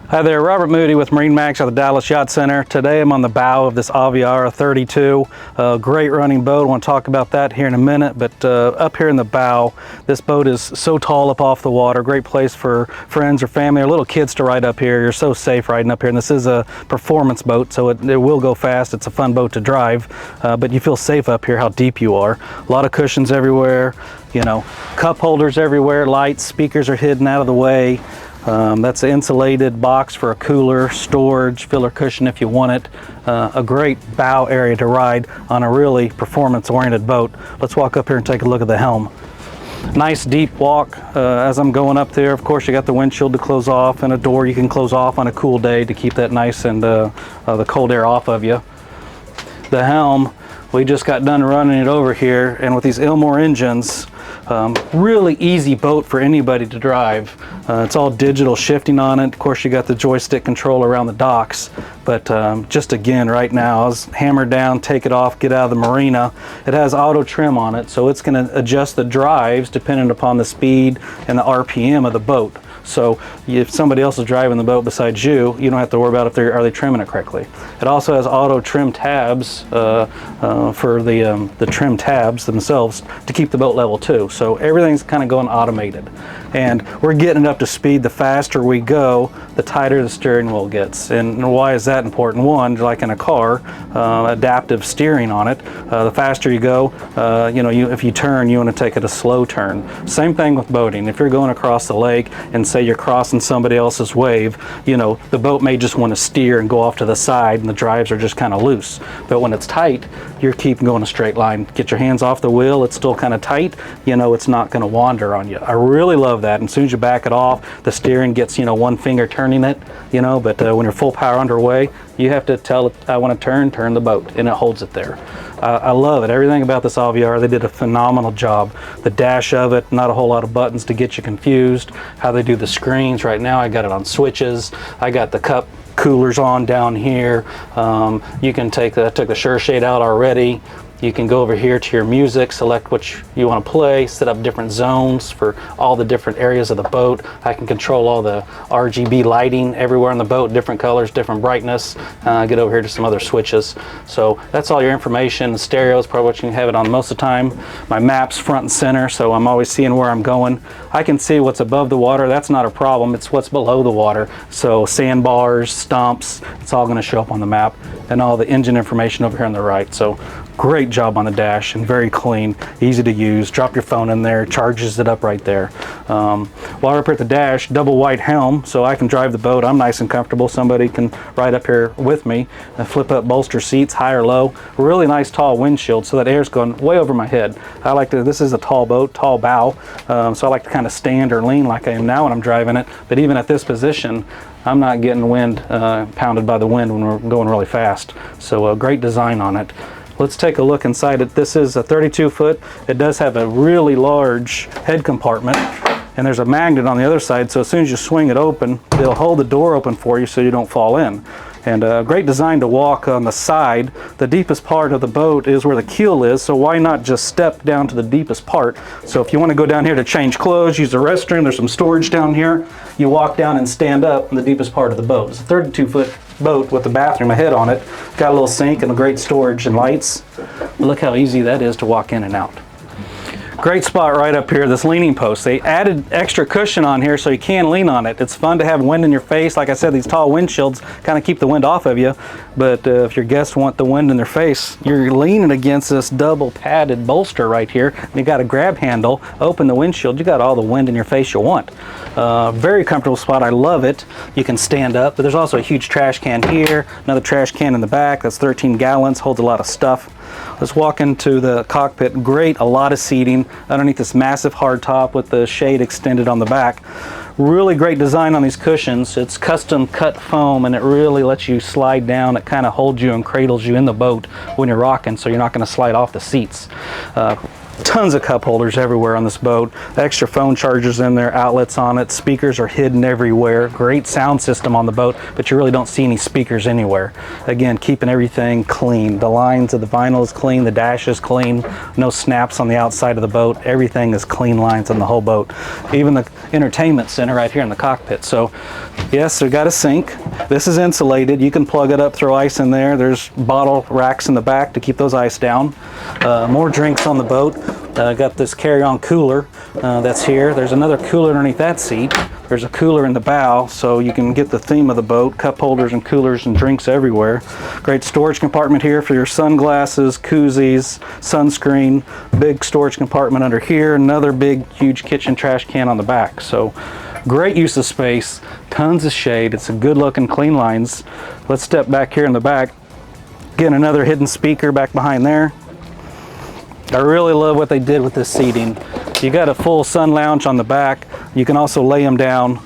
Hi there, Robert Moody with MarineMax at the Dallas Yacht Center. Today I'm on the bow of this Aviara 32. Great running boat. I want to talk about that here in a minute, but up here in the bow, this boat is so tall up off the water. Great place for friends or family or little kids to ride up here. You're so safe riding up here, and this is a performance boat, so it will go fast. It's a fun boat to drive, but you feel safe up here how deep you are. A lot of cushions everywhere, you know, cup holders everywhere, lights, speakers are hidden out of the way. That's an insulated box for a cooler, storage, filler cushion if you want it. A great bow area to ride on a really performance-oriented boat. Let's walk up here and take a look at the helm. Nice deep walk as I'm going up there. Of course, you got the windshield to close off and a door you can close off on a cool day to keep that nice and the cold air off of you. The helm, we just got done running it over here, and with these Ilmor engines, really easy boat for anybody to drive. It's all digital shifting on it. Of course, you got the joystick control around the docks, but just again, right now, I was hammered down, take it off, get out of the marina. It has auto trim on it, so it's going to adjust the drives depending upon the speed and the RPM of the boat. So if somebody else is driving the boat besides you, you don't have to worry about if are they trimming it correctly. It also has auto trim tabs for the trim tabs themselves to keep the boat level too. So everything's kind of going automated. And we're getting it up to speed. The faster we go, the tighter the steering wheel gets. And why is that important? One, like in a car, adaptive steering on it. The faster you go, if you turn, you want to take it a slow turn. Same thing with boating. If you're going across the lake and say you're crossing somebody else's wave, the boat may just want to steer and go off to the side and the drives are just kind of loose. But when it's tight, you're keeping going a straight line. Get your hands off the wheel, it's still kind of tight, it's not going to wander on you. I really love that. And as soon as you back it off, the steering gets, one finger turning it, but when you're full power underway, you have to tell it, I want to turn the boat, and it holds it there. I love it. Everything about this Aviara, they did a phenomenal job. The dash of it, not a whole lot of buttons to get you confused. How they do the screens right now, I got it on switches. I got the cup coolers on down here. You can I took the sure shade out already. You can go over here to your music, select what you want to play, set up different zones for all the different areas of the boat. I can control all the RGB lighting everywhere on the boat, different colors, different brightness. Get over here to some other switches. So that's all your information. The stereo is probably what you can have it on most of the time. My map's front and center, so I'm always seeing where I'm going. I can see what's above the water. That's not a problem. It's what's below the water. So sandbars, stumps, it's all going to show up on the map, and all the engine information over here on the right. So great job on the dash and very clean, easy to use. Drop your phone in there, charges it up right there. While we're up here at the dash, double white helm, so I can drive the boat. I'm nice and comfortable. Somebody can ride up here with me. Flip up bolster seats, high or low. Really nice tall windshield, so that air's going way over my head. This is a tall boat, tall bow, so I like to kind of stand or lean like I am now when I'm driving it. But even at this position, I'm not getting wind pounded by the wind when we're going really fast. So a great design on it. Let's take a look inside it. This is a 32 foot. It does have a really large head compartment, and there's a magnet on the other side, so as soon as you swing it open, they'll hold the door open for you so you don't fall in. And a great design to walk on the side. The deepest part of the boat is where the keel is, so why not just step down to the deepest part? So if you want to go down here to change clothes, use the restroom, there's some storage down here. You walk down and stand up in the deepest part of the boat. It's a 32 foot boat with the bathroom ahead on it. Got a little sink and a great storage and lights. Look how easy that is to walk in and out. Great spot right up here, this leaning post. They added extra cushion on here so you can lean on it. It's fun to have wind in your face. Like I said, these tall windshields kind of keep the wind off of you. But if your guests want the wind in their face, you're leaning against this double padded bolster right here. And you got a grab handle, open the windshield, you got all the wind in your face you want. Very comfortable spot, I love it. You can stand up, but there's also a huge trash can here, another trash can in the back, that's 13 gallons, holds a lot of stuff. Let's walk into the cockpit. Great, a lot of seating underneath this massive hard top with the shade extended on the back. Really great design on these cushions. It's custom cut foam, and it really lets you slide down. It kind of holds you and cradles you in the boat when you're rocking, so you're not going to slide off the seats. Tons of cup holders everywhere on this boat. Extra phone chargers in there, outlets on it. Speakers are hidden everywhere. Great sound system on the boat, but you really don't see any speakers anywhere. Again, keeping everything clean. The lines of the vinyl is clean, the dash is clean, no snaps on the outside of the boat. Everything is clean lines on the whole boat. Even the entertainment center right here in the cockpit. So yes, we got a sink. This is insulated. You can plug it up, throw ice in there. There's bottle racks in the back to keep those ice down. More drinks on the boat. Got this carry-on cooler that's here. There's another cooler underneath that seat. There's a cooler in the bow, so you can get the theme of the boat. Cup holders and coolers and drinks everywhere. Great storage compartment here for your sunglasses, koozies, sunscreen. Big storage compartment under here. Another big, huge kitchen trash can on the back. So great use of space, tons of shade. It's a good looking, clean lines. Let's step back here in the back. Again, another hidden speaker back behind there. I really love what they did with this seating. You got a full sun lounge on the back. You can also lay them down,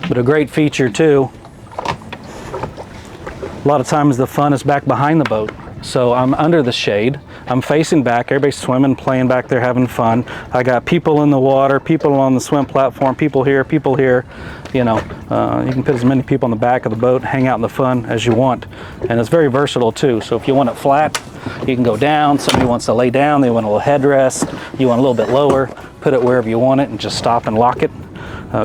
but a great feature too. A lot of times the fun is back behind the boat. So I'm under the shade. I'm facing back. Everybody's swimming, playing back there, having fun. I got people in the water, people on the swim platform, people here, people here. You know, you can put as many people on the back of the boat, hang out in the fun as you want. And it's very versatile too. So if you want it flat, you can go down. Somebody wants to lay down, they want a little headrest. You want a little bit lower, put it wherever you want it and just stop and lock it.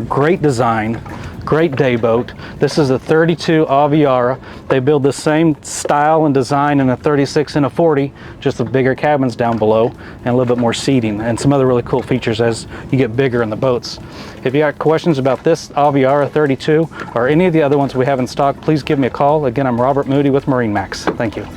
Great design. Great day boat. This is a 32 Aviara. They build the same style and design in a 36 and a 40, just the bigger cabins down below and a little bit more seating and some other really cool features as you get bigger in the boats. If you got questions about this Aviara 32 or any of the other ones we have in stock, please give me a call. Again, I'm Robert Moody with MarineMax. Thank you.